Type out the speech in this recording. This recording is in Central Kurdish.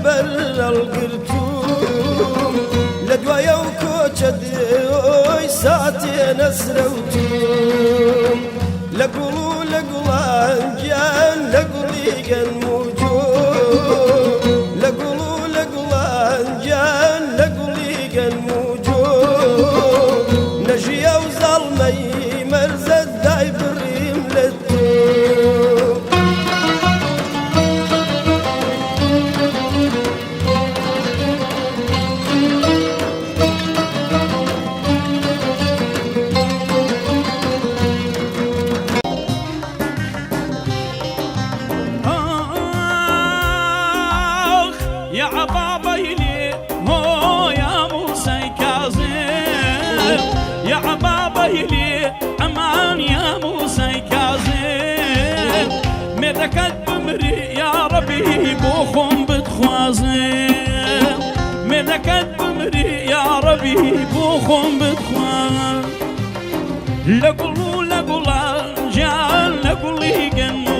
بەر هەڵگرتووم لە دوایە و کۆچە دێۆی ساتێ نەسرەوتوم لە گوڵ و لە گوڵانگیان لە گوڵی گەنم و جۆ لە گوڵ و لە گوڵانگیان لە گوڵی گەنم و جۆ نەژیە و زاڵمەی مەرزەت دای بڕیم لە تۆ يا عبابيلي مو يا موسى كاظم يا عبابيلي امان يا موسى كاظم مدكت بمري يا ربي بوخم بتخوازم مدكت بمري يا ربي بوخم بتخوازم لقلو لقلا جان لقلي جن